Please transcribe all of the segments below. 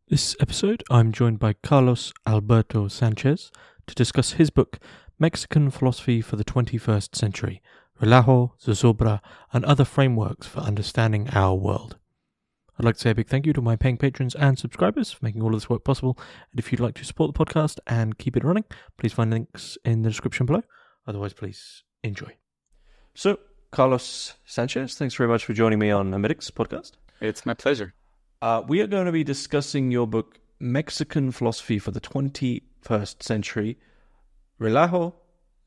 This episode, I'm joined by Carlos Alberto Sánchez to discuss his book, Mexican Philosophy for the 21st Century, Relajo, Zozobra, and Other Frameworks for Understanding Our World. I'd like to say a big thank you to my paying patrons and subscribers for making all of this work possible. And if you'd like to support the podcast and keep it running, please find links in the description below. Otherwise, please enjoy. So, Carlos Sánchez, thanks very much for joining me on Hermitix podcast. It's my pleasure. We are going to be discussing your book, Mexican Philosophy for the 21st Century, Relajo,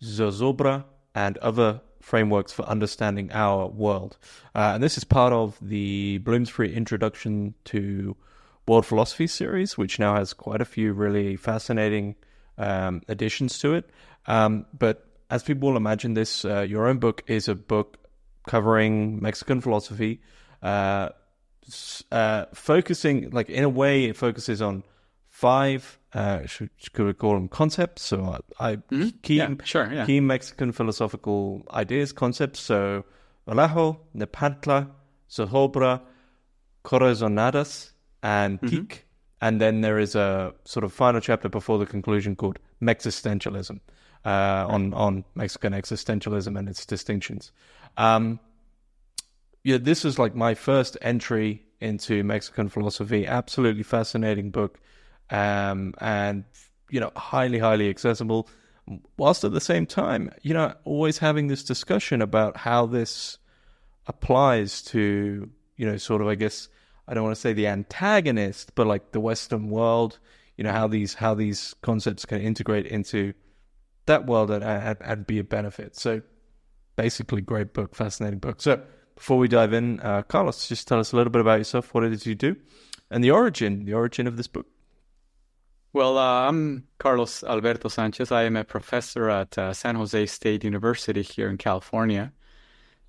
Zozobra, and Other Frameworks for Understanding Our World. And this is part of the Bloomsbury Introduction to World Philosophy series, which now has quite a few really fascinating additions to it. But as people will imagine, this your own book is a book covering Mexican philosophy, focusing, like, in a way, it focuses on five, could we call them concepts? So key Mexican philosophical ideas, concepts. So Relajo, Nepantla, Zozobra, Corazonadas, and Tic. And then there is a sort of final chapter before the conclusion called Existentialism, on Mexican existentialism and its distinctions. This is like my first entry into Mexican philosophy. Absolutely fascinating book, and highly, highly accessible. Whilst at the same time, always having this discussion about how this applies to, sort of, I guess, I don't want to say the antagonist, but like the Western world. How these concepts can integrate into that world and be a benefit. So, basically, great book, fascinating book. So, before we dive in, Carlos, just tell us a little bit about yourself, what it is you do, and the origin of this book. Well, I'm Carlos Alberto Sánchez. I am a professor at San Jose State University here in California.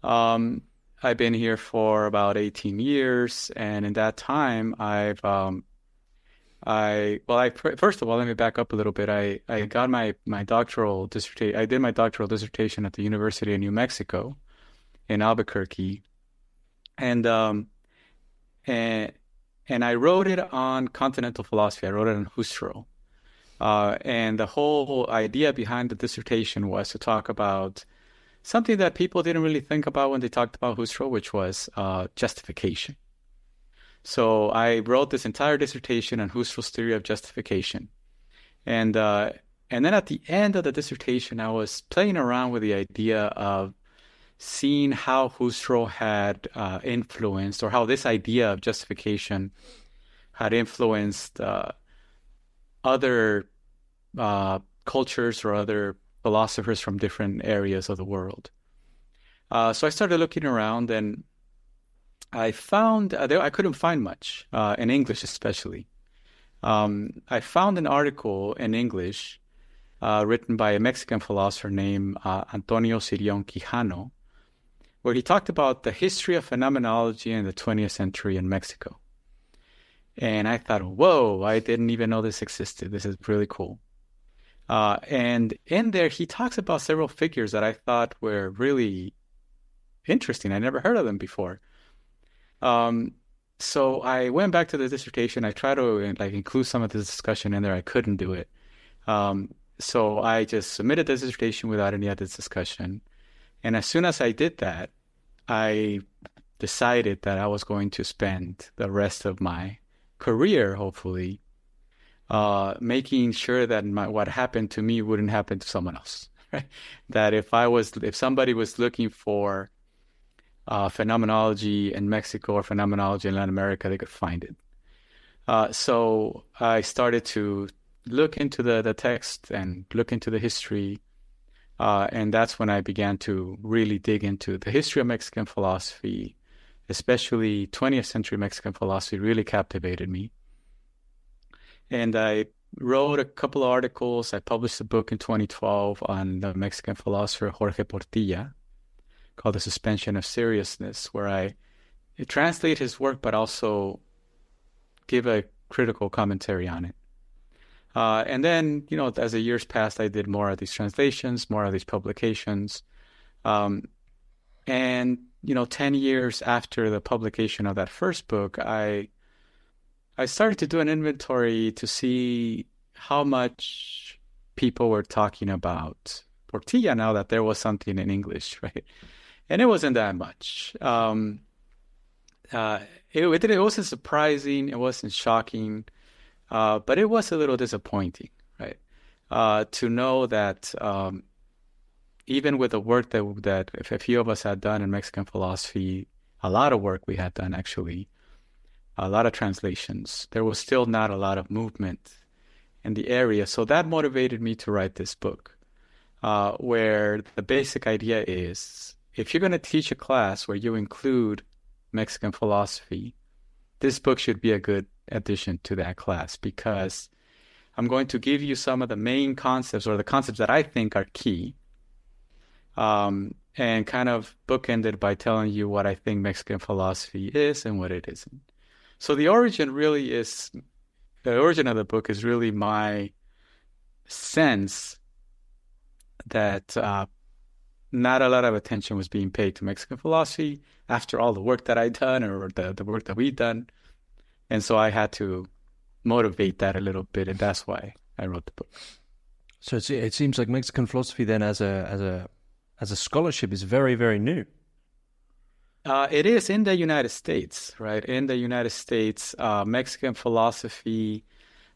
I've been here for about 18 years, and in that time, first of all, let me back up a little bit. I got my doctoral dissertation. I did my doctoral dissertation at the University of New Mexico in Albuquerque, and I wrote it on continental philosophy. I wrote it on Husserl, and the whole idea behind the dissertation was to talk about something that people didn't really think about when they talked about Husserl, which was justification. So I wrote this entire dissertation on Husserl's theory of justification, and then at the end of the dissertation, I was playing around with the idea of seeing how Husserl had influenced, or how this idea of justification had influenced other cultures or other philosophers from different areas of the world. So I started looking around, and I found I couldn't find much in English, especially. I found an article in English written by a Mexican philosopher named Antonio Cirion Quijano, where he talked about the history of phenomenology in the 20th century in Mexico. And I thought, whoa, I didn't even know this existed. This is really cool. And in there, he talks about several figures that I thought were really interesting. I never heard of them before. So I went back to the dissertation. I tried to include some of this discussion in there. I couldn't do it. So I just submitted the dissertation without any of this discussion. And as soon as I did that, I decided that I was going to spend the rest of my career, hopefully, making sure that what happened to me wouldn't happen to someone else. Right? That if somebody was looking for phenomenology in Mexico or phenomenology in Latin America, they could find it. So I started to look into the text and look into the history. And that's when I began to really dig into the history of Mexican philosophy, especially 20th century Mexican philosophy really captivated me. And I wrote a couple of articles. I published a book in 2012 on the Mexican philosopher Jorge Portilla called The Suspension of Seriousness, where I translate his work but also give a critical commentary on it. And then, as the years passed, I did more of these translations, more of these publications. And 10 years after the publication of that first book, I I started to do an inventory to see how much people were talking about tortilla now that there was something in English, right? And it wasn't that much. Uh, it wasn't surprising, it wasn't shocking, but it was a little disappointing, right? To know that even with the work that if a few of us had done in Mexican philosophy, a lot of work we had done actually, a lot of translations, there was still not a lot of movement in the area. So that motivated me to write this book, where the basic idea is if you're going to teach a class where you include Mexican philosophy, this book should be a good addition to that class, because I'm going to give you some of the main concepts, or the concepts that I think are key, and kind of bookended by telling you what I think Mexican philosophy is and what it isn't. So the origin of the book is really my sense that not a lot of attention was being paid to Mexican philosophy after all the work that I'd done, or the work that we'd done. And so I had to motivate that a little bit, and that's why I wrote the book. So it seems like Mexican philosophy then as a scholarship is very, very new. It is in the United States, right? In the United States, Mexican philosophy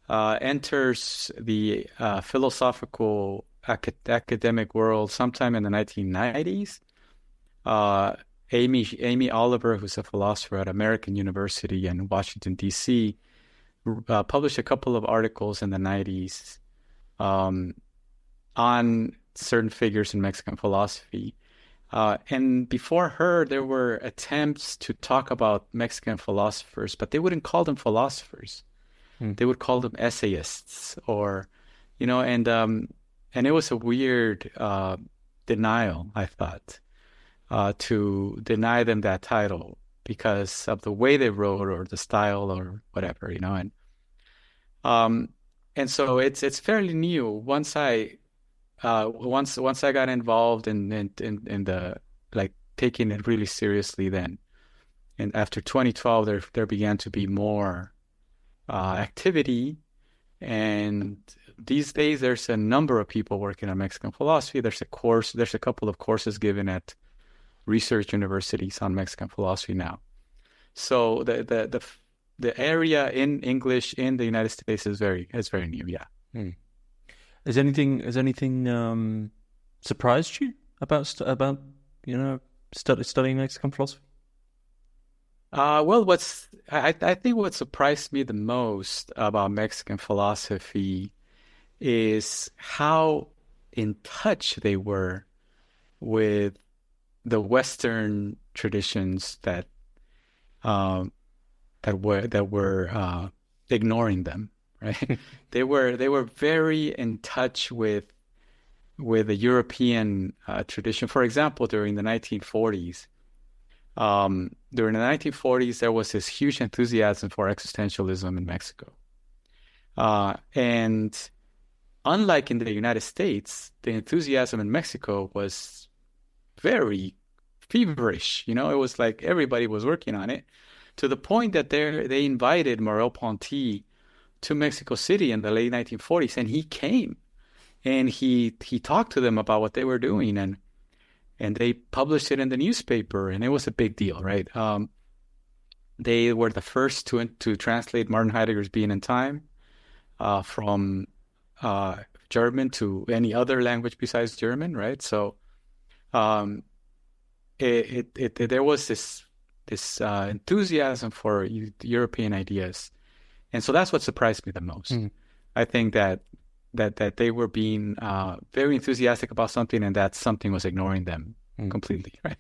enters the philosophical academic world sometime in the 1990s. Amy Oliver, who's a philosopher at American University in Washington, D.C., published a couple of articles in the 90s on certain figures in Mexican philosophy. And before her, there were attempts to talk about Mexican philosophers, but they wouldn't call them philosophers. They would call them essayists, or, and it was a weird denial, I thought, to deny them that title because of the way they wrote or the style or whatever, and so it's fairly new. Once I got involved in the, like, taking it really seriously then, and after 2012 there began to be more activity, and these days there's a number of people working on Mexican philosophy. There's a couple of courses given at research universities on Mexican philosophy now. So the area in English in the United States is very new. Yeah. Has anything surprised you about studying Mexican philosophy? Well, I think what surprised me the most about Mexican philosophy is how in touch they were with the Western traditions that were ignoring them, right? They were very in touch with the European tradition. For example, during the 1940s, there was this huge enthusiasm for existentialism in Mexico, and unlike in the United States, the enthusiasm in Mexico was very feverish. It was like everybody was working on it, to the point that they invited Merleau-Ponty to Mexico City in the late 1940s, and he came and he talked to them about what they were doing, and they published it in the newspaper, and it was a big deal, right? They were the first to translate Martin Heidegger's Being and Time from German to any other language besides German, right? So there was this enthusiasm for European ideas, and so that's what surprised me the most. I think that they were being very enthusiastic about something, and that something was ignoring them completely, right?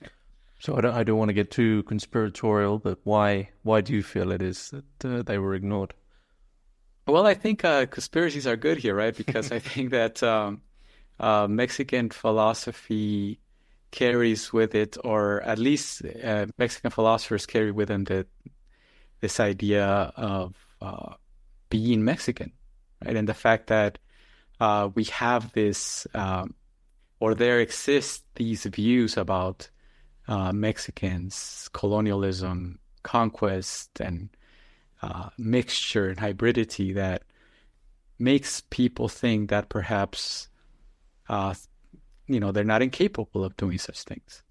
So I don't want to get too conspiratorial, but why do you feel it is that they were ignored? Well, I think conspiracies are good here, right? Because I think that Mexican philosophy carries with it, or at least Mexican philosophers carry with them this idea of being Mexican, right? And the fact that we have this, or there exist these views about Mexicans, colonialism, conquest, and mixture and hybridity that makes people think that perhaps they're not incapable of doing such things.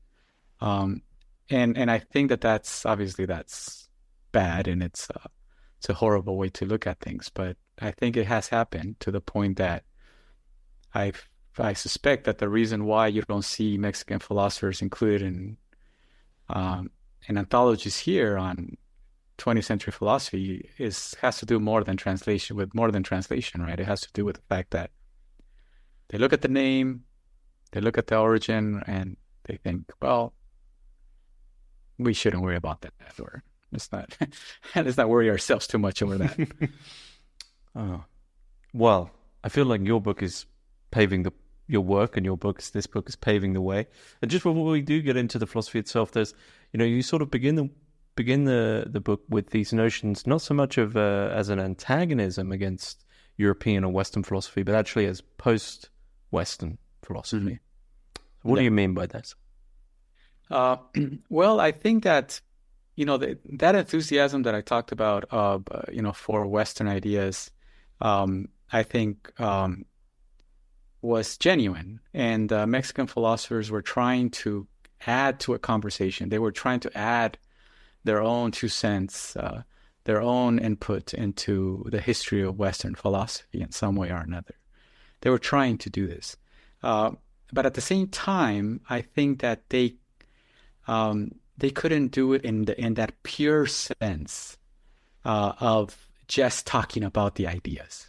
And I think that's obviously that's bad, and it's a horrible way to look at things. But I think it has happened to the point that I suspect that the reason why you don't see Mexican philosophers included in anthologies here on 20th century philosophy has to do with more than translation, right? It has to do with the fact that they look at the name, they look at the origin, and they think, well, we shouldn't worry about that, or let's not worry ourselves too much over that. Oh, well, I feel like your book is paving this book is paving the way. And just before we do get into the philosophy itself, there's, you sort of begin the book with these notions, not so much of as an antagonism against European or Western philosophy, but actually as post-Western philosophy. What do you mean by that? Well, I think that, that enthusiasm that I talked about, for Western ideas, I think was genuine. And Mexican philosophers were trying to add to a conversation. They were trying to add their own 2 cents, their own input into the history of Western philosophy in some way or another. They were trying to do this. But at the same time, I think that they couldn't do it in that pure sense of just talking about the ideas.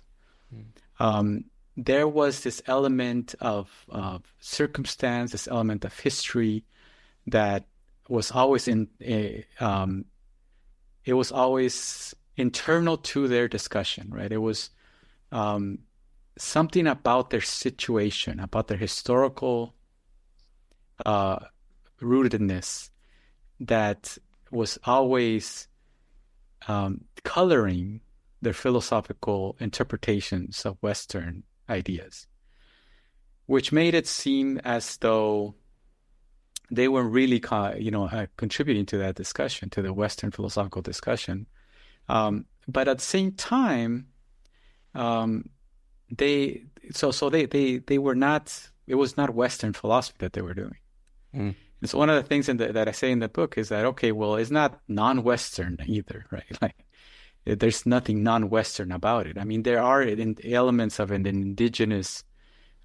There was this element of circumstance, this element of history that was always it was always internal to their discussion, right? It was something about their situation, about their historical rootedness that was always coloring their philosophical interpretations of Western ideas, which made it seem as though they were really, contributing to that discussion, to the Western philosophical discussion. But at the same time, they were not. It was not Western philosophy that they were doing. And so one of the things that I say in the book is that, okay, well, it's not non-Western either, right? Like, there's nothing non-Western about it. I mean, there are elements of an indigenous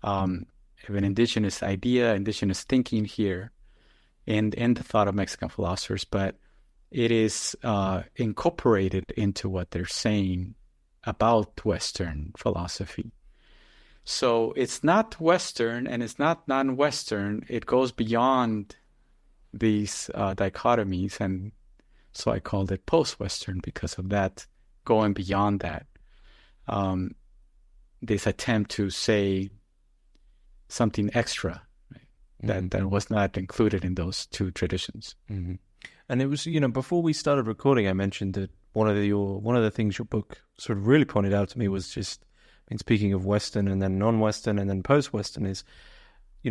idea, indigenous thinking here, in the thought of Mexican philosophers, but it is incorporated into what they're saying about Western philosophy. So it's not Western and it's not non-Western. It goes beyond these dichotomies, and so I called it post-Western because of that, going beyond that. This attempt to say something extra, right, that was not included in those two traditions. Mm-hmm. And it was, before we started recording, I mentioned that one of the things your book sort of really pointed out to me was just, speaking of Western and then non-Western and then post-Western, is,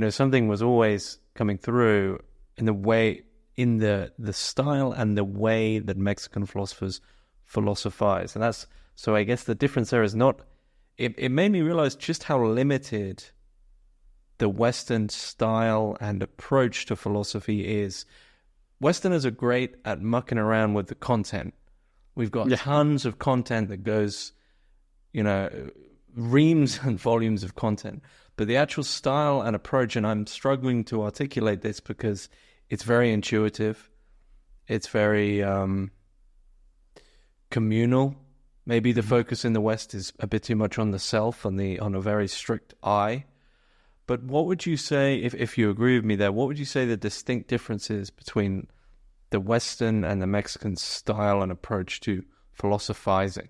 something was always coming through in the way, in the style and the way that Mexican philosophers philosophize. And so I guess the difference there is not, it made me realize just how limited the Western style and approach to philosophy is. Westerners are great at mucking around with the content. We've got tons of content that goes, reams and volumes of content. But the actual style and approach, and I'm struggling to articulate this because it's very intuitive. It's very communal. Maybe the focus in the West is a bit too much on the self, on a very strict I. But what would you say, if you agree with me there, what would you say the distinct differences between the Western and the Mexican style and approach to philosophizing?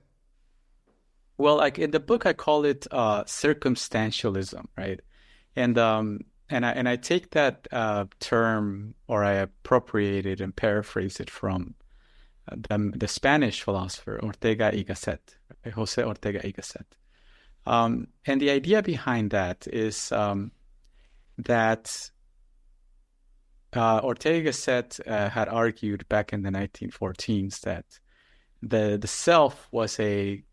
Well, like in the book, I call it circumstantialism, right? And I take that term, or I appropriate it and paraphrase it from the Spanish philosopher Ortega y Gasset, José Ortega y Gasset. And the idea behind that is that Ortega y Gasset had argued back in the 1914s that the self was a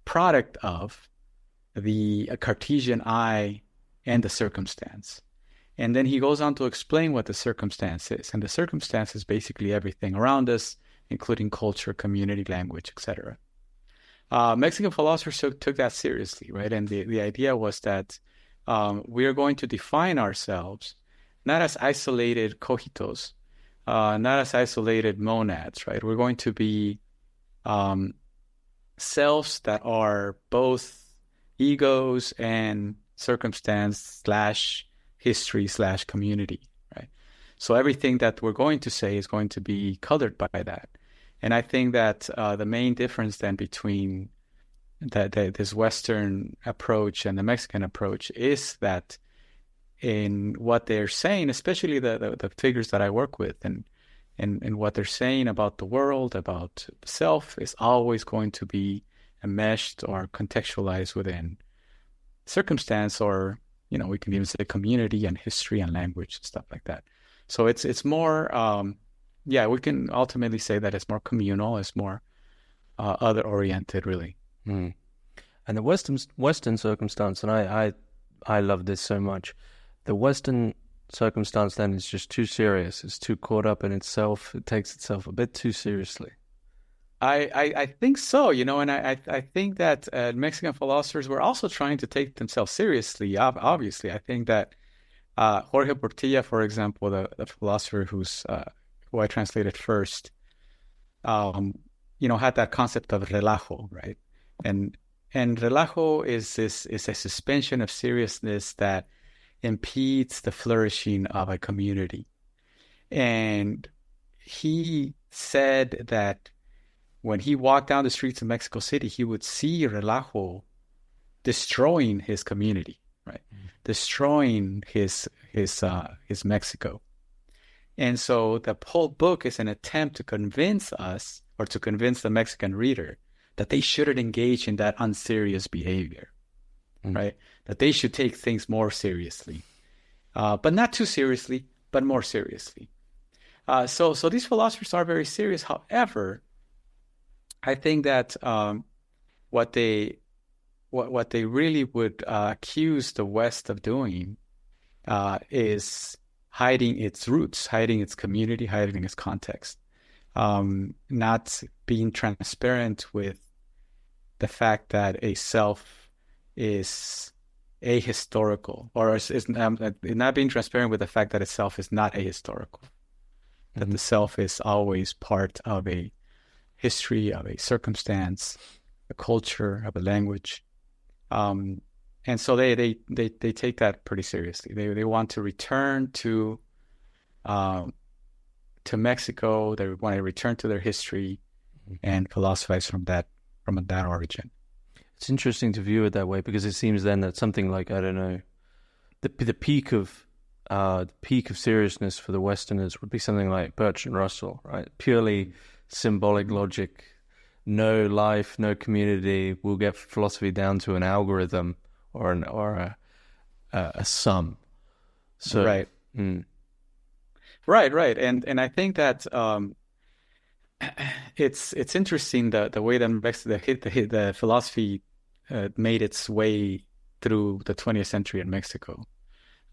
product of the Cartesian I and the circumstance. And then he goes on to explain what the circumstance is. And the circumstance is basically everything around us, including culture, community, language, etc. Mexican philosophers took that seriously, right? And the idea was that we are going to define ourselves not as isolated cogitos, not as isolated monads, right? We're going to be selves that are both egos and circumstance / history / community, right? So everything that we're going to say is going to be colored by that. And I think that the main difference then between this Western approach and the Mexican approach is that in what they're saying, especially the figures that I work with, and what they're saying about the world, about self, is always going to be enmeshed or contextualized within circumstance, or we can even say community and history and language and stuff like that. So it's more, we can ultimately say that it's more communal, it's more other oriented, really. Mm. And the Western circumstance, and I love this so much. The Western circumstance then is just too serious. It's too caught up in itself. It takes itself a bit too seriously. I think so, and I think that Mexican philosophers were also trying to take themselves seriously. Obviously, I think that Jorge Portilla, for example, the philosopher who I translated first, had that concept of relajo, right? And relajo is a suspension of seriousness that impedes the flourishing of a community. And he said that when he walked down the streets of Mexico City, he would see relajo destroying his community, right? Destroying his Mexico. And so the whole book is an attempt to convince us, or to convince the Mexican reader, that they shouldn't engage in that unserious behavior, right? That they should take things more seriously, but not too seriously, but more seriously. So these philosophers are very serious. However, I think that what they really would accuse the West of doing is hiding its roots, hiding its community, hiding its context, not being transparent with the fact that a self is ahistorical, or is not being transparent with the fact that itself is not ahistorical, that the self is always part of a history, of a circumstance, a culture, of a language. And so they take that pretty seriously. They want to return to Mexico. They want to return to their history and philosophize from that origin. It's interesting to view it that way, because it seems then that something like, I don't know, the peak of seriousness for the Westerners would be something like Bertrand Russell, right? Purely symbolic logic, no life, no community. We'll get philosophy down to an algorithm or a sum. So right. Right. And I think that it's interesting the way that the philosophy made its way through the 20th century in Mexico.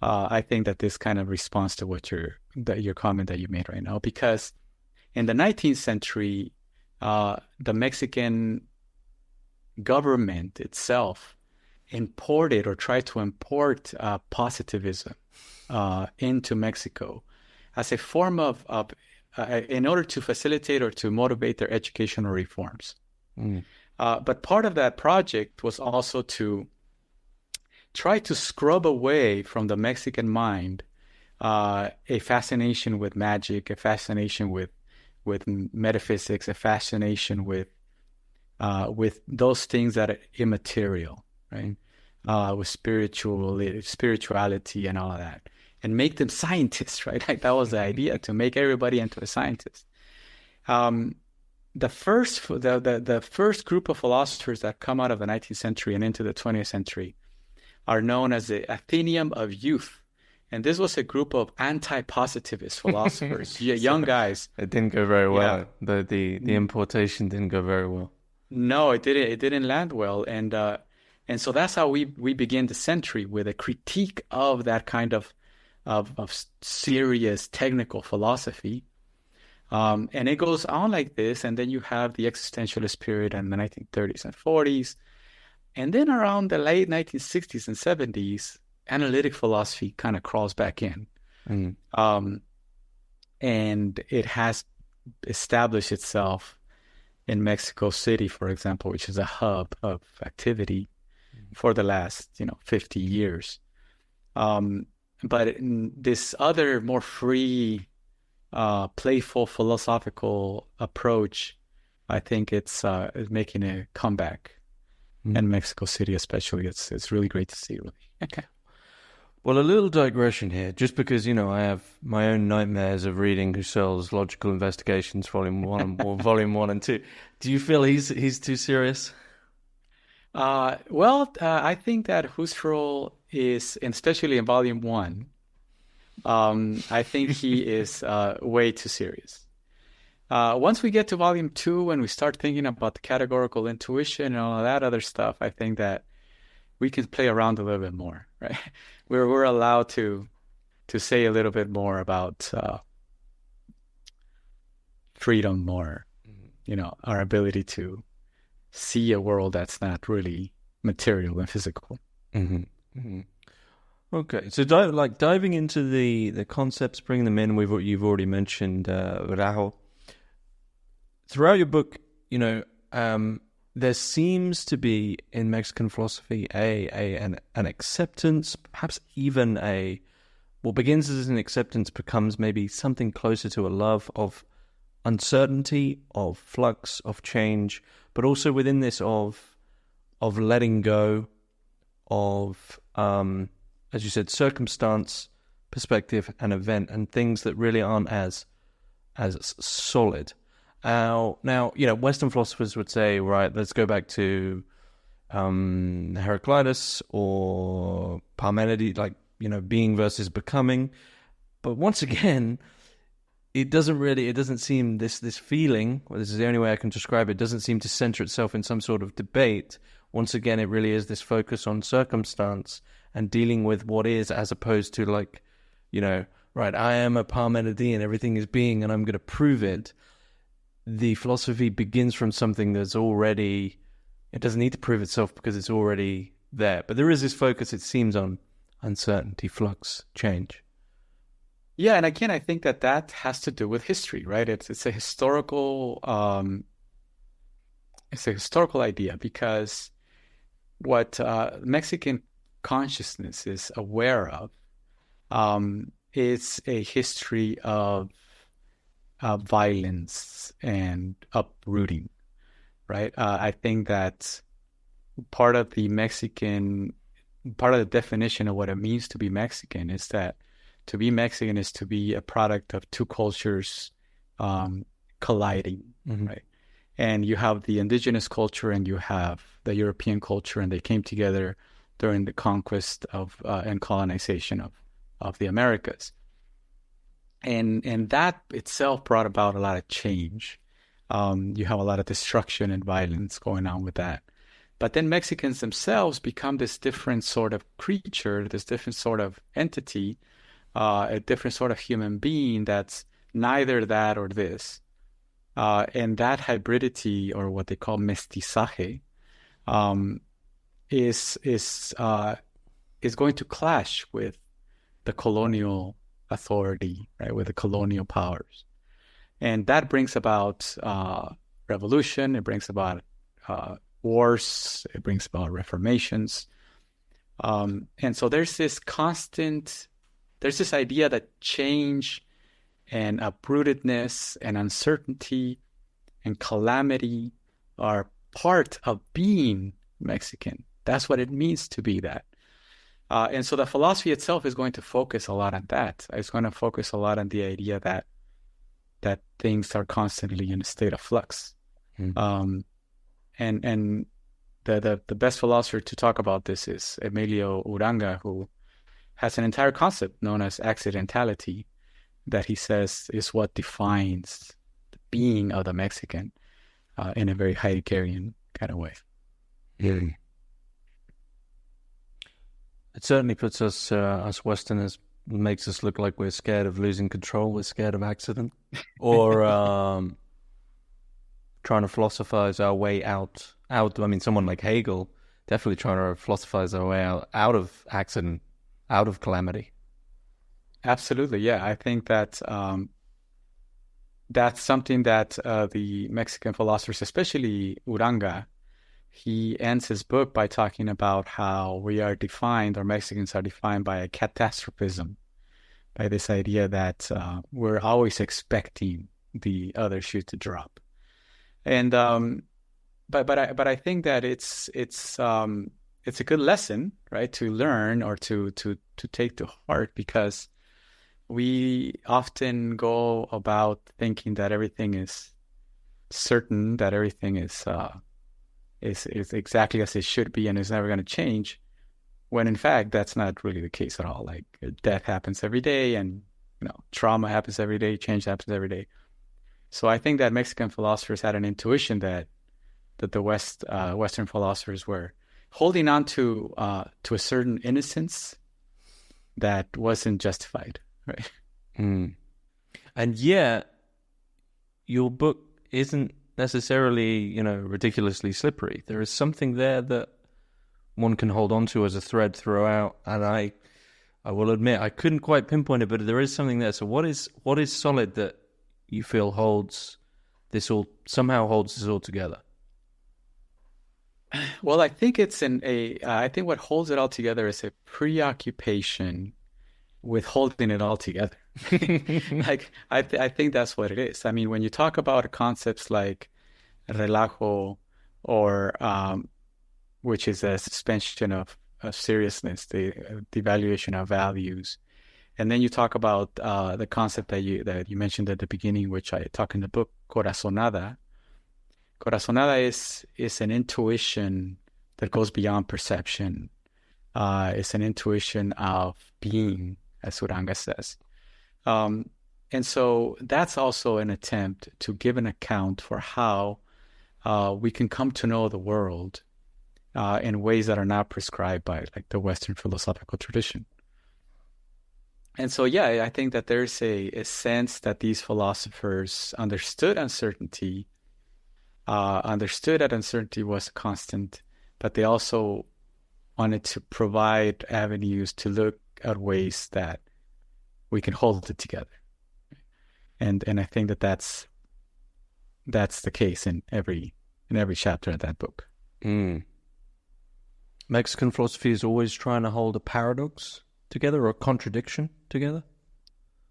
I think that this kind of responds to your comment that you made right now, because in the 19th century, the Mexican government itself imported, or tried to import, positivism into Mexico as a form of in order to facilitate or to motivate their educational reforms. But part of that project was also to try to scrub away from the Mexican mind a fascination with magic, a fascination with metaphysics, a fascination with those things that are immaterial, right? With spirituality and all of that, and make them scientists, right? Like that was the idea, to make everybody into a scientist. The first group of philosophers that come out of the 19th century and into the 20th century are known as the Athenaeum of Youth. And this was a group of anti-positivist philosophers, young So guys. it didn't go very Yeah. well. The importation didn't go very well. No, it didn't. It didn't land well, and so that's how we begin the century, with a critique of that kind of serious technical philosophy. And it goes on like this, and then you have the existentialist period in the 1930s and 40s, and then around the late 1960s and 70s, analytic philosophy kind of crawls back in, Mm. and it has established itself in Mexico City, for example, which is a hub of activity for the last, 50 years. But in this other more free, playful philosophical approach, I think it's is making a comeback in Mexico City, especially. It's really great to see, really. Okay. Well, a little digression here, just because, I have my own nightmares of reading Husserl's Logical Investigations, Volume 1 or Volume 1 and 2. Do you feel he's too serious? I think that Husserl is, and especially in Volume 1, I think he is way too serious. Once we get to Volume 2 and we start thinking about the categorical intuition and all of that other stuff, I think that we can play around a little bit more, right? We're allowed to say a little bit more about freedom, or our ability to see a world that's not really material and physical. Mm-hmm. Mm-hmm. Okay, so diving into the concepts, bringing them in. You've already mentioned Relo. Throughout your book, there seems to be in Mexican philosophy an acceptance, perhaps even what begins as an acceptance becomes maybe something closer to a love of uncertainty, of flux, of change, but also within this of letting go of, as you said, circumstance, perspective, and event, and things that really aren't as solid. Now, Western philosophers would say, right, let's go back to Heraclitus or Parmenides, being versus becoming. But once again, it doesn't seem this feeling, or this is the only way I can describe it, doesn't seem to center itself in some sort of debate. Once again, it really is this focus on circumstance and dealing with what is, as opposed to right, I am a Parmenidean, everything is being, and I'm going to prove it. The philosophy begins from something that's already, it doesn't need to prove itself because it's already there. But there is this focus, it seems, on uncertainty, flux, change. Yeah, and again, I think that has to do with history, right? It's a historical idea, because what Mexican consciousness is aware of is a history of violence and uprooting, right? I think that part of the definition of what it means to be Mexican is that to be Mexican is to be a product of two cultures colliding, Mm-hmm. right? And you have the indigenous culture and you have the European culture, and they came together during the conquest of and colonization of the Americas. And that itself brought about a lot of change. You have a lot of destruction and violence going on with that. But then Mexicans themselves become this different sort of creature, this different sort of entity, a different sort of human being that's neither that or this. And that hybridity, or what they call mestizaje, is going to clash with the colonial authority, right, with the colonial powers. And that brings about revolution, it brings about wars, it brings about reformations. And so there's this idea that change and uprootedness and uncertainty and calamity are part of being Mexican. That's what it means to be that. And so the philosophy itself is going to focus a lot on that. It's going to focus a lot on the idea that things are constantly in a state of flux. Mm-hmm. And the best philosopher to talk about this is Emilio Uranga, who has an entire concept known as accidentality that he says is what defines the being of the Mexican in a very Heideggerian kind of way. Yeah. It certainly puts us Westerners, makes us look like we're scared of losing control, we're scared of accident, or trying to philosophize our way out. I mean, someone like Hegel definitely trying to philosophize our way out of accident, out of calamity. Absolutely, yeah. I think that that's something that the Mexican philosophers, especially Uranga, he ends his book by talking about how we are defined, or Mexicans are defined by a catastrophism, by this idea that we're always expecting the other shoe to drop. And but I think that it's a good lesson, right, to learn or to take to heart, because we often go about thinking that everything is certain, that everything is exactly as it should be and is never going to change, when in fact that's not really the case at all. Like, death happens every day, and trauma happens every day, change happens every day. So I think that Mexican philosophers had an intuition that the Western philosophers were holding on to a certain innocence that wasn't justified, right? Mm. And yet, your book isn't necessarily, ridiculously slippery. There is something there that one can hold on to as a thread throughout. And I will admit, I couldn't quite pinpoint it, but there is something there. So what is solid that you feel holds this all together? Well, I think it's I think what holds it all together is a preoccupation with holding it all together. Like, I think that's what it is. I mean, when you talk about concepts like relajo, or which is a suspension of seriousness, the devaluation of values, and then you talk about the concept that you mentioned at the beginning, which I talk in the book, corazonada. Corazonada is an intuition that goes beyond perception. It's an intuition of being, as Uranga says. And so that's also an attempt to give an account for how we can come to know the world in ways that are not prescribed by, like, the Western philosophical tradition. And so, yeah, I think that there's a sense that these philosophers understood uncertainty, understood that uncertainty was constant, but they also wanted to provide avenues to look at ways that we can hold it together. And I think that that's the case in every chapter of that book. Mm. Mexican philosophy is always trying to hold a paradox together, or a contradiction together,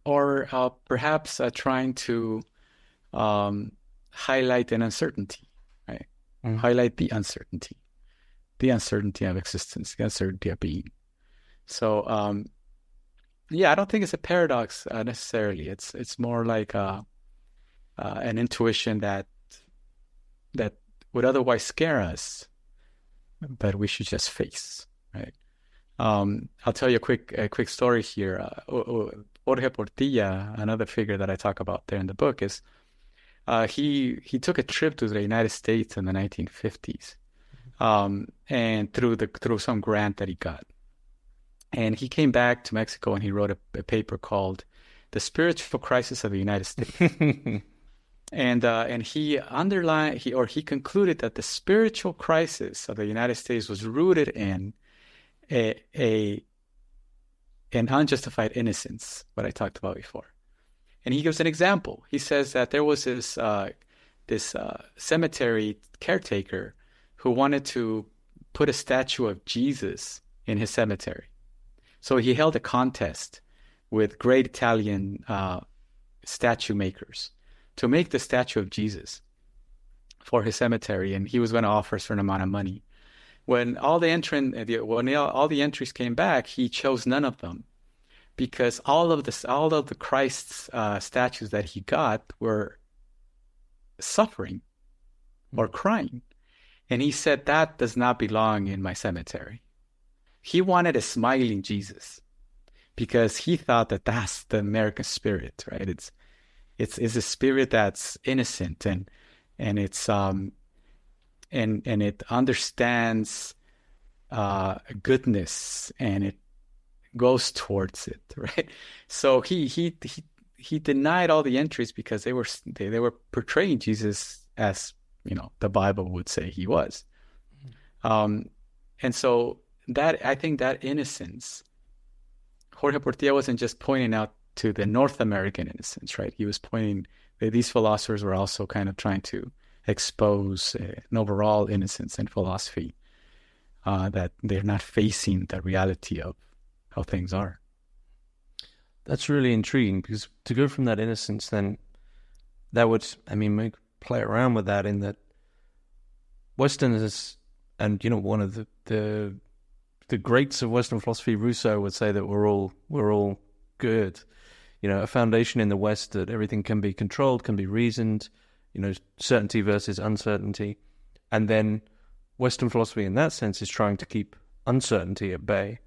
or perhaps trying to highlight an uncertainty, right? Mm. Highlight the uncertainty of existence, the uncertainty of being. So, yeah, I don't think it's a paradox necessarily. It's more like an intuition that would otherwise scare us, but we should just face, right? I'll tell you a quick story here. Jorge Portilla, another figure that I talk about there in the book, is he took a trip to the United States in the 1950s, and through some grant that he got. And he came back to Mexico and he wrote a paper called "The Spiritual Crisis of the United States." And he concluded that the spiritual crisis of the United States was rooted in an unjustified innocence, what I talked about before. And he gives an example. He says that there was this cemetery caretaker who wanted to put a statue of Jesus in his cemetery. So he held a contest with great Italian statue makers to make the statue of Jesus for his cemetery, and he was going to offer a certain amount of money. When all the entries came back, he chose none of them, because all of the Christ's statues that he got were suffering or crying, and he said that does not belong in my cemetery. He wanted a smiling Jesus, because he thought that that's the American spirit, right? It's a spirit that's innocent and it's and it understands goodness and it goes towards it, right? So he denied all the entries because they were portraying Jesus as, the Bible would say he was. And so that, I think that innocence, Jorge Portilla wasn't just pointing out to the North American innocence, right? He was pointing that these philosophers were also kind of trying to expose an overall innocence in philosophy, that they're not facing the reality of how things are. That's really intriguing, because to go from that innocence, then that would, play around with that, in that Westerners, and one of the greats of Western philosophy, Rousseau, would say that we're all good. A foundation in the West that everything can be controlled, can be reasoned, certainty versus uncertainty. And then Western philosophy in that sense is trying to keep uncertainty at bay.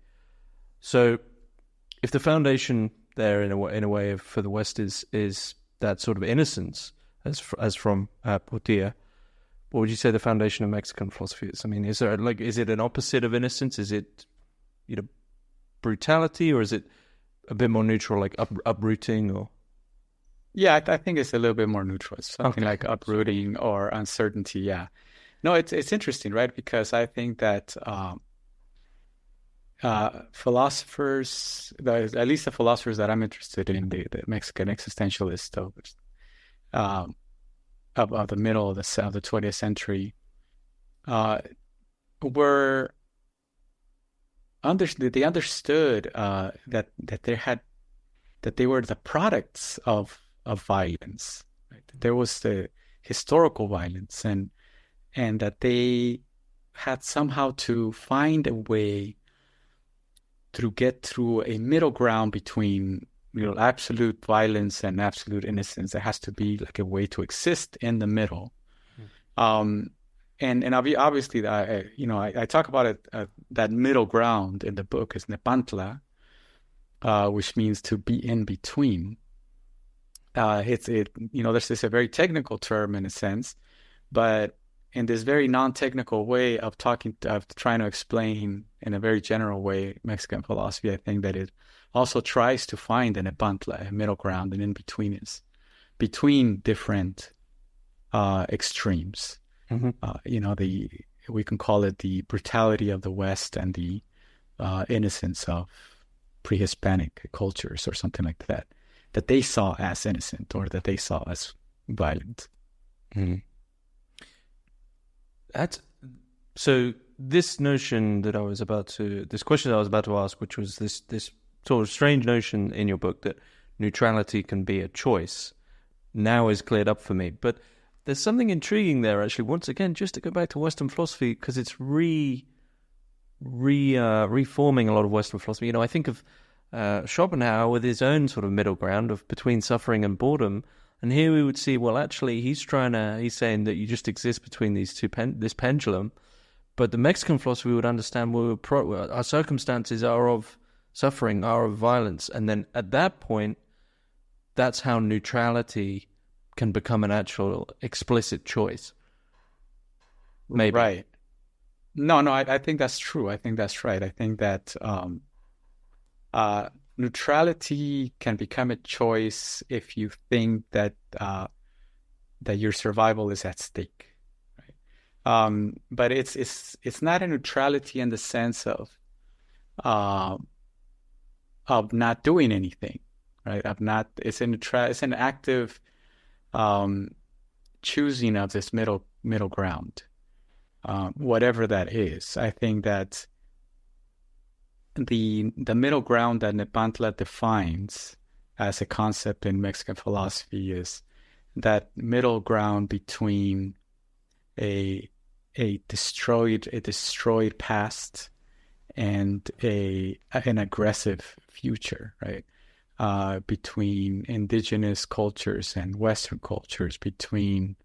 So if the foundation there in a way for the West is that sort of innocence, as from Portilla, what would you say the foundation of Mexican philosophy is? Is it an opposite of innocence? Is it, brutality, or is it a bit more neutral, like uprooting, or? Yeah, I think it's a little bit more neutral. It's something like uprooting or uncertainty. Yeah. No, it's interesting, right? Because I think that philosophers, at least the philosophers that I'm interested in, the Mexican existentialists of the middle of the 20th century, were they understood that they were the products of violence. Right? There was the historical violence, and that they had somehow to find a way to get through a middle ground between absolute violence and absolute innocence. There has to be like a way to exist in the middle. And obviously, I talk about it, that middle ground in the book is Nepantla, which means to be in between. There's this a very technical term in a sense, but in this very non-technical way of trying to explain in a very general way Mexican philosophy, I think that it also tries to find a Nepantla, a middle ground, and in between is between different extremes. Mm-hmm. We can call it the brutality of the West and the innocence of pre-Hispanic cultures, or something like that they saw as innocent, or that they saw as violent. Mm-hmm. So this notion that this question that I was about to ask, which was this sort of strange notion in your book that neutrality can be a choice, now is cleared up for me. But there's something intriguing there, actually, once again, just to go back to Western philosophy, because it's reforming a lot of Western philosophy. I think of Schopenhauer with his own sort of middle ground of between suffering and boredom. And here we would see, well, actually, he's saying that you just exist between these two, this pendulum. But the Mexican philosophy would understand, well, our circumstances are of suffering, are of violence. And then at that point, that's how neutrality can become an actual explicit choice. Maybe. Right. No, I think that's true. I think that's right. I think that neutrality can become a choice if you think that your survival is at stake, right? But it's not a neutrality in the sense of not doing anything, right? It's an active choosing of this middle ground, whatever that is. I think that the middle ground that Nepantla defines as a concept in Mexican philosophy is that middle ground between a destroyed past and an aggressive future, right? Between indigenous cultures and Western cultures, between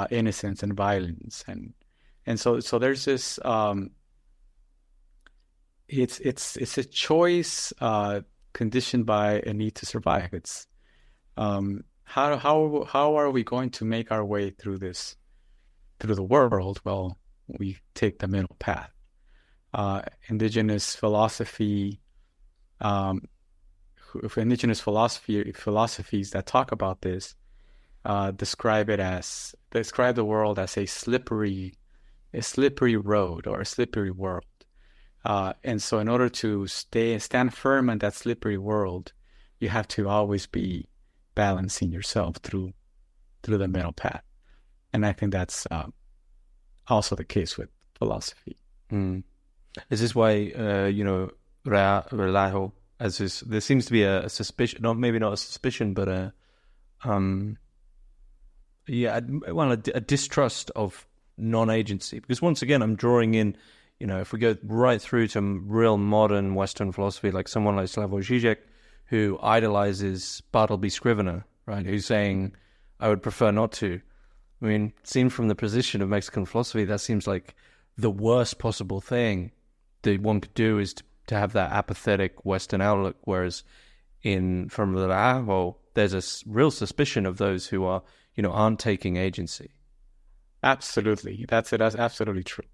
innocence and violence, and so there's this it's a choice conditioned by a need to survive. It's how are we going to make our way through the world? Well, we take the middle path. Indigenous philosophy, philosophies that talk about this describe the world as a slippery road or a slippery world. And so in order to stand firm in that slippery world, you have to always be balancing yourself through the middle path. And I think that's also the case with philosophy. Mm. Is this why, Relo, there seems to be a suspicion, maybe not a suspicion, but a distrust of non-agency? Because once again, I'm drawing in, if we go right through to real modern Western philosophy, like someone like Slavoj Žižek, who idolizes Bartleby Scrivener, right? Who's saying, I would prefer not to. I mean, seen from the position of Mexican philosophy, that seems like the worst possible thing that one could do is to have that apathetic Western outlook, whereas from Relo, there's a real suspicion of those who are, aren't taking agency. Absolutely. That's absolutely true.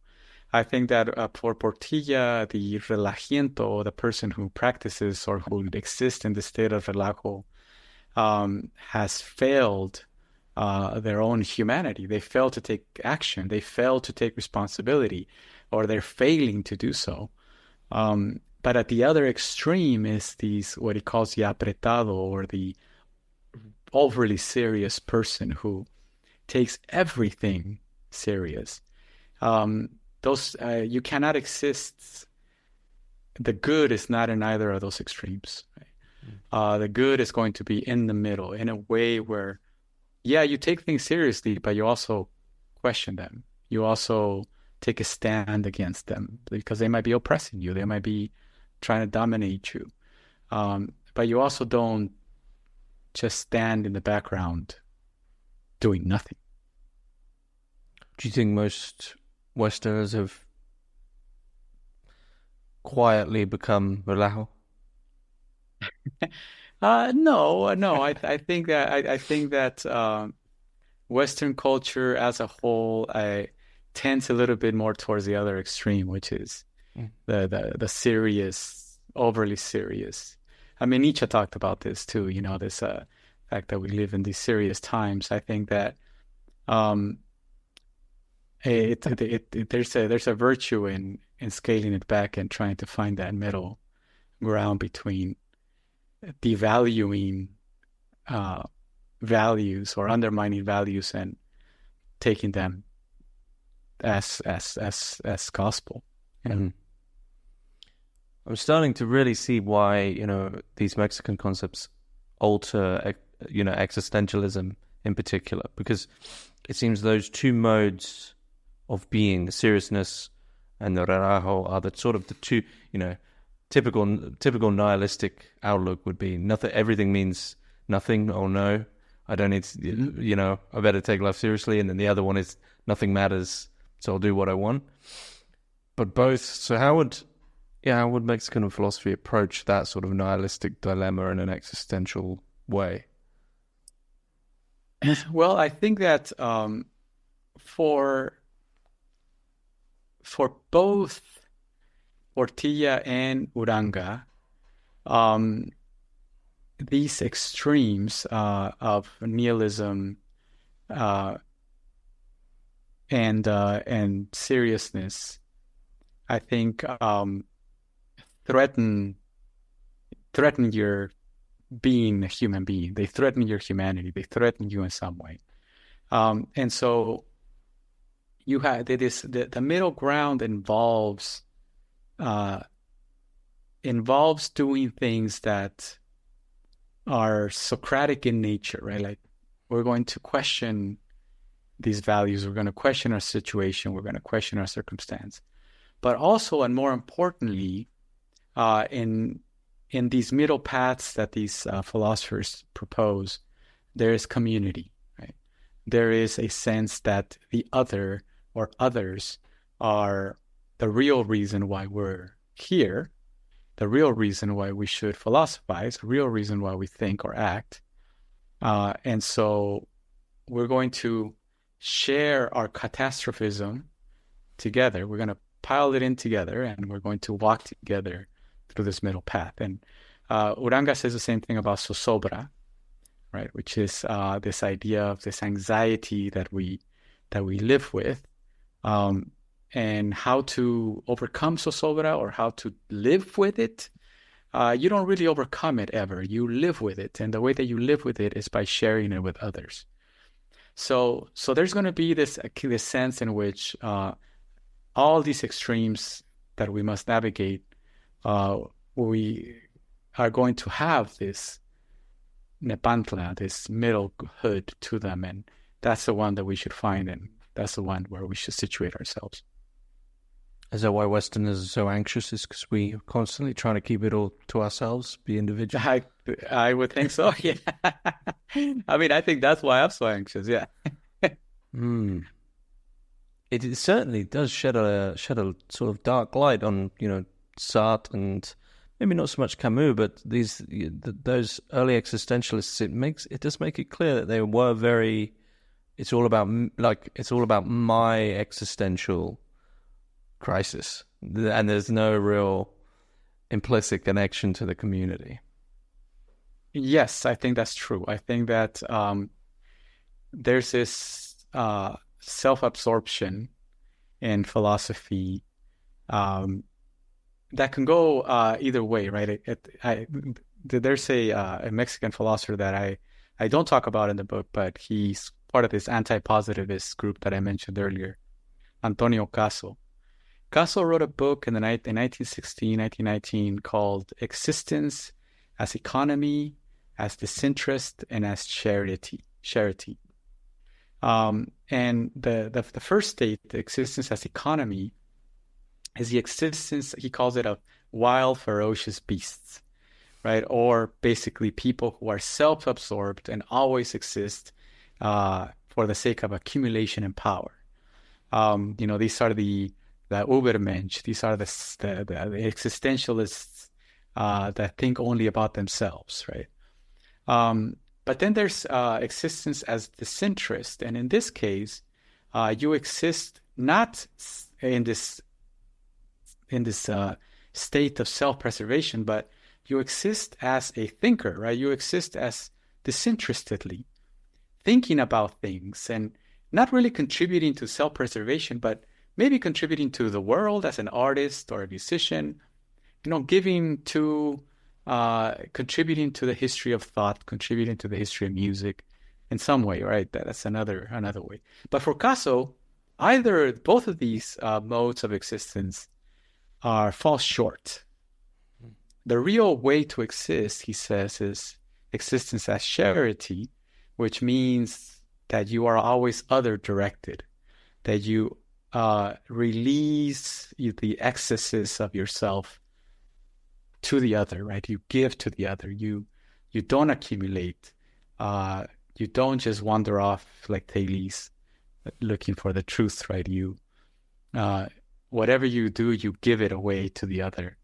I think that for Portilla, the relajiento, the person who practices or who exists in the state of relajo, has failed their own humanity. They fail to take action. They fail to take responsibility, or they're failing to do so. But at the other extreme is what he calls the apretado, or the overly serious person who takes everything serious. You cannot exist. The good is not in either of those extremes. Right? The good is going to be in the middle, in a way where, you take things seriously, but you also question them. You also take a stand against them because they might be oppressing you. They might be trying to dominate you. But you also don't just stand in the background doing nothing. Do you think most Westerners have quietly become relajo? No. I think that Western culture as a whole tends a little bit more towards the other extreme, which is the serious, overly serious. I mean, Nietzsche talked about this too. This fact that we live in these serious times. I think that there's a virtue in scaling it back and trying to find that middle ground between devaluing values or undermining values and taking them as gospel. Mm-hmm. I'm starting to really see why these Mexican concepts alter existentialism in particular, because it seems those two modes of being, the seriousness and the relajo, are the sort of the two, typical nihilistic outlook would be nothing. Everything means nothing. Oh no, I don't need to, I better take life seriously. And then the other one is nothing matters, so I'll do what I want. But both. So how would Mexican philosophy approach that sort of nihilistic dilemma in an existential way? Well, I think that for both Portilla and Uranga, these extremes of nihilism and seriousness, I think, threaten your being a human being. They threaten your humanity. They threaten you in some way. And so you have the middle ground involves doing things that are Socratic in nature, right? Like, we're going to question these values. We're going to question our situation. We're going to question our circumstance. But also, and more importantly, in these middle paths that these philosophers propose, there is community, right? There is a sense that the other or others are the real reason why we're here, the real reason why we should philosophize, the real reason why we think or act. And so we're going to share our catastrophism together. We're going to pile it in together, and we're going to walk together through this middle path. And Uranga says the same thing about zozobra, right? Which is this idea of this anxiety that we live with, and how to overcome zozobra or how to live with it. You don't really overcome it ever. You live with it, and the way that you live with it is by sharing it with others. So there's going to be this sense in which all these extremes that we must navigate, we are going to have this nepantla, this middlehood to them, and that's the one that we should find, and that's the one where we should situate ourselves. Is that why Westerners are so anxious? Is because we are constantly trying to keep it all to ourselves, be individual? I would think so, yeah. I mean, I think that's why I'm so anxious, yeah. It certainly does shed a sort of dark light on, Sartre and maybe not so much Camus, but those early existentialists. It does make it clear that they were very. It's all about my existential crisis, and there's no real implicit connection to the community. Yes, I think that's true. I think that there's this self-absorption in philosophy that can go either way, right? There's a Mexican philosopher that I don't talk about in the book, but he's part of this anti-positivist group that I mentioned earlier, Antonio Caso. Caso wrote a book in 1916, 1919 called Existence as Economy, as Disinterest, and as Charity. And the first state, the existence as economy, is the existence, he calls it, of wild, ferocious beasts, right? Or basically people who are self-absorbed and always exist for the sake of accumulation and power. These are the Übermensch. These are the existentialists that think only about themselves, right? But then there's existence as disinterest, and in this case, you exist not in this state of self-preservation, but you exist as a thinker, right? You exist as disinterestedly thinking about things and not really contributing to self-preservation, but maybe contributing to the world as an artist or a musician, contributing to the history of thought, contributing to the history of music in some way, right? That's another way. But for Caso, both of these modes of existence fall short. The real way to exist, he says, is existence as charity, which means that you are always other-directed, that you release the excesses of yourself to the other, right? You give to the other. You don't accumulate. You don't just wander off like Thales looking for the truth, right? Whatever you do, you give it away to the other.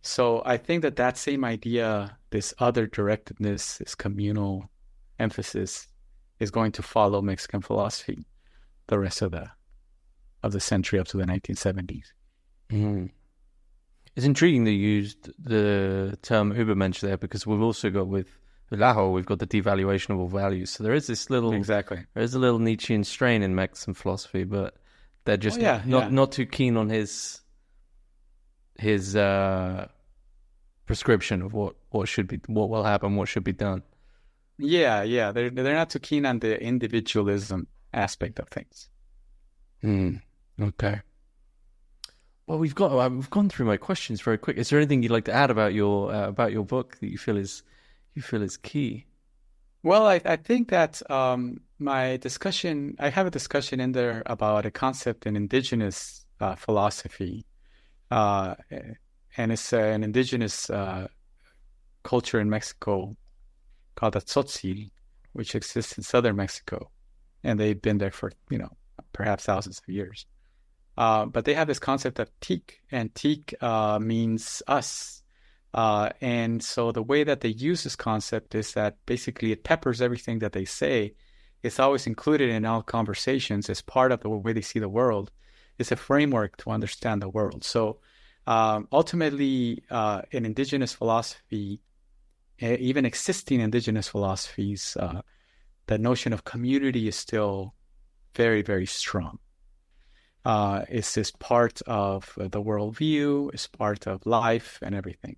So I think that same idea, this other-directedness, this communal emphasis, is going to follow Mexican philosophy the rest of the century up to the 1970s. Mm. It's intriguing that you used the term Übermensch there, because we've also got with Laho, we've got the devaluation of all values. So there is this little, exactly. There is a little Nietzschean strain in Mexican philosophy, but they're just not too keen on his prescription of what will happen, what should be done. Yeah, they're not too keen on the individualism aspect of things. Okay. Well, we've gone through my questions very quick. Is there anything you'd like to add about your book that you feel is key? Well, I think that my discussion, I have a discussion in there about a concept in indigenous philosophy, and it's an indigenous culture in Mexico called the Tzotzil, which exists in southern Mexico, and they've been there for perhaps thousands of years. But they have this concept of tique, and tique means us. And so the way that they use this concept is that basically it peppers everything that they say. It's always included in all conversations as part of the way they see the world. It's a framework to understand the world. So ultimately, in indigenous philosophy, even existing indigenous philosophies, the notion of community is still very, very strong. It's this part of the worldview, it's part of life and everything.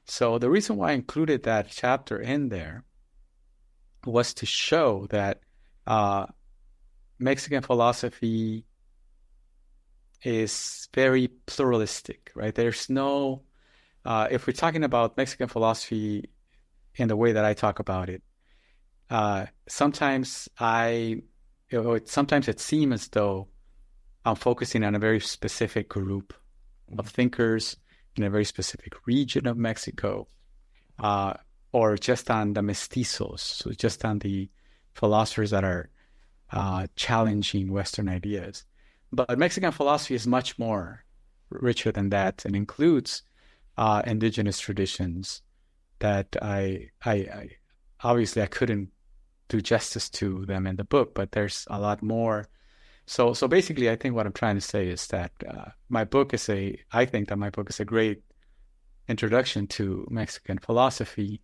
So the reason why I included that chapter in there was to show that Mexican philosophy is very pluralistic, right? There's no, if we're talking about Mexican philosophy in the way that I talk about it, sometimes it seems as though I'm focusing on a very specific group of thinkers in a very specific region of Mexico, or just on the mestizos, so just on the philosophers that are challenging Western ideas. But Mexican philosophy is much more richer than that and includes indigenous traditions that I obviously I couldn't do justice to them in the book, but there's a lot more. So basically, I think what I'm trying to say is that I think that my book is a great introduction to Mexican philosophy.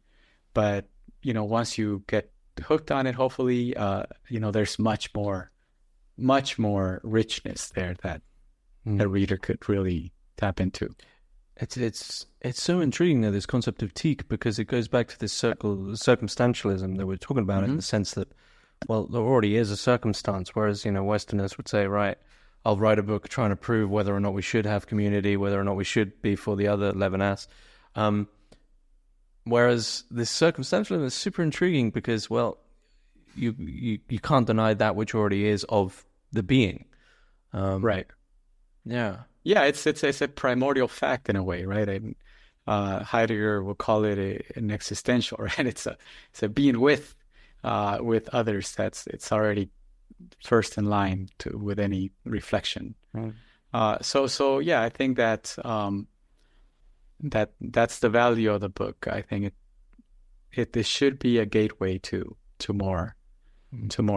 But, once you get hooked on it, hopefully, there's much more richness there that a reader could really tap into. It's so intriguing, though, this concept of tique, because it goes back to this circumstantialism that we're talking about, in the sense that, well, there already is a circumstance, whereas, Westerners would say, right, I'll write a book trying to prove whether or not we should have community, whether or not we should be for the other Levinas. Whereas this circumstantialism is super intriguing because, well, you can't deny that which already is of the being. Right. Yeah. Yeah, it's a primordial fact in a way, right? Heidegger will call it an existential, right? It's a being with others. It's already first in line with any reflection. So yeah, I think that that's the value of the book. I think it should be a gateway to more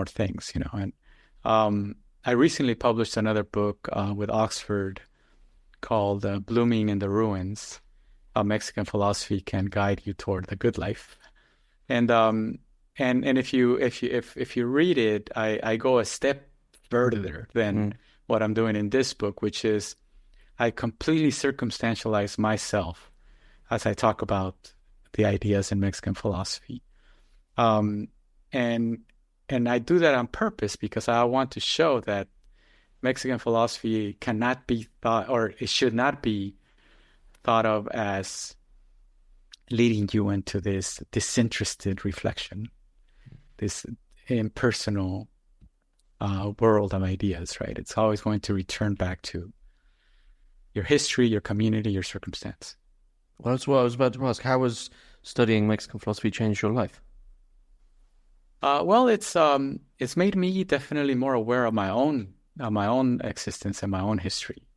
things, And I recently published another book with Oxford called "Blooming in the Ruins: How Mexican Philosophy Can Guide You Toward the Good Life," and if you read it, I go a step further than what I'm doing in this book, which is I completely circumstantialize myself as I talk about the ideas in Mexican philosophy, and I do that on purpose because I want to show that Mexican philosophy cannot be thought, or it should not be thought of as leading you into this disinterested reflection, this impersonal world of ideas, right? It's always going to return back to your history, your community, your circumstance. Well, that's what I was about to ask. How has studying Mexican philosophy changed your life? Well, it's made me definitely more aware of my own existence and my own history.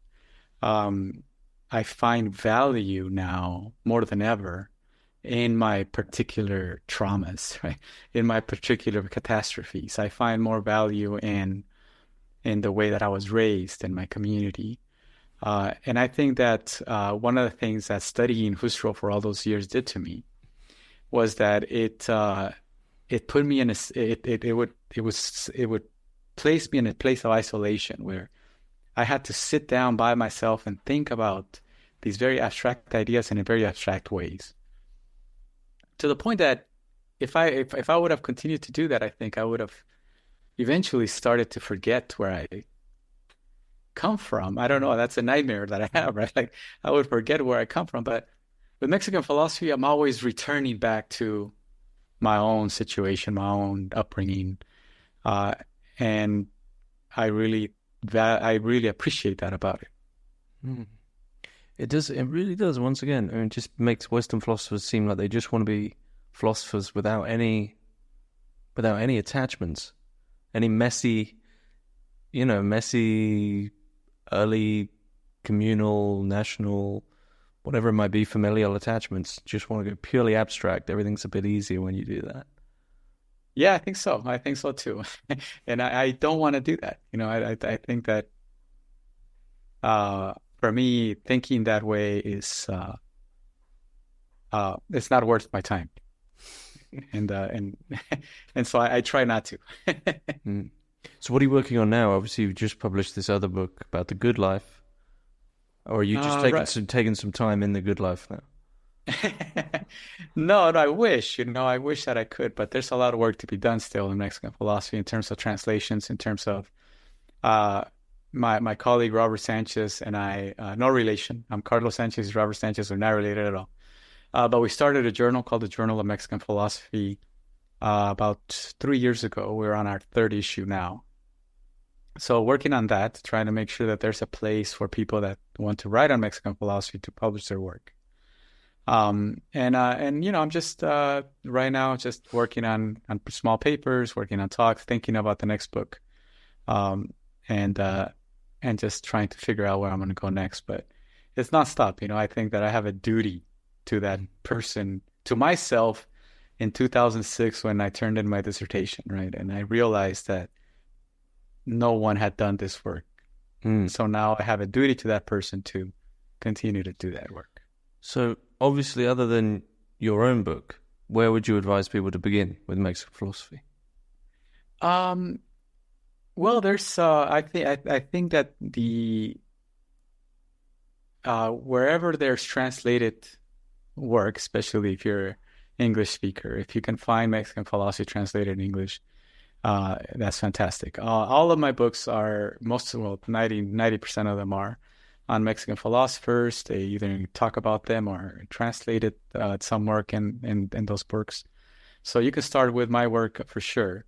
I find value now more than ever in my particular traumas, right? In my particular catastrophes. I find more value in the way that I was raised in my community. And I think that one of the things that studying Husserl for all those years did to me was that it put me in it would place me in a place of isolation where I had to sit down by myself and think about these very abstract ideas in very abstract ways. To the point that if I would have continued to do that, I think I would have eventually started to forget where I come from. I don't know. That's a nightmare that I have, right? Like I would forget where I come from. But with Mexican philosophy, I'm always returning back to my own situation, my own upbringing, and I really appreciate that about it. It does. It really does. Once again, it just makes Western philosophers seem like they just want to be philosophers without any attachments, any messy early communal, national, whatever it might be, familial attachments. Just want to go purely abstract. Everything's a bit easier when you do that. Yeah, I think so. I think so too. And I don't want to do that. I think that for me, thinking that way is it's not worth my time. And and so I try not to. Mm. So what are you working on now? Obviously, you've just published this other book about the good life. Or are you just taking some time in the good life now? No, I wish, I wish that I could, but there's a lot of work to be done still in Mexican philosophy in terms of translations, in terms of my colleague Robert Sanchez and I, no relation. I'm Carlos Sanchez, Robert Sanchez, we're not related at all. But we started a journal called the Journal of Mexican Philosophy about 3 years ago. We're on our third issue now. So working on that, trying to make sure that there's a place for people that want to write on Mexican philosophy to publish their work. I'm just right now just working on small papers, working on talks, thinking about the next book, and just trying to figure out where I'm going to go next. But it's not stop. I think that I have a duty to that person, to myself, in 2006 when I turned in my dissertation, right? And I realized that no one had done this work. So now I have a duty to that person to continue to do that work. So obviously, other than your own book, where would you advise people to begin with Mexican philosophy? Well, there's I think that the wherever there's translated work, especially if you're English speaker, if you can find Mexican philosophy translated in English, that's fantastic. All of my books are 90% of them are on Mexican philosophers. They either talk about them or translated some work in those books. So you can start with my work for sure.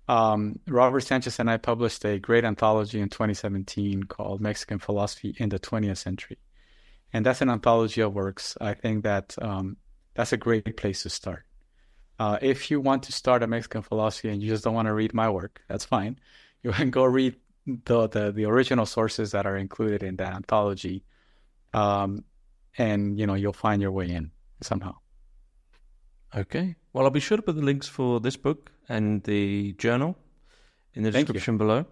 Robert Sanchez and I published a great anthology in 2017 called Mexican Philosophy in the 20th Century. And that's an anthology of works. I think that that's a great place to start. If you want to start a Mexican philosophy and you just don't want to read my work, that's fine. You can go read the original sources that are included in that anthology, and you'll find your way in somehow. Okay. Well, I'll be sure to put the links for this book and the journal in the description below.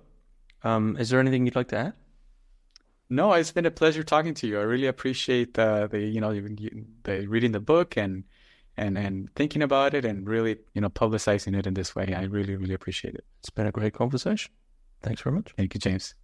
Is there anything you'd like to add? No, it's been a pleasure talking to you. I really appreciate the reading the book and thinking about it and really, publicizing it in this way. I really, really appreciate it. It's been a great conversation. Thanks very much. Thank you, James.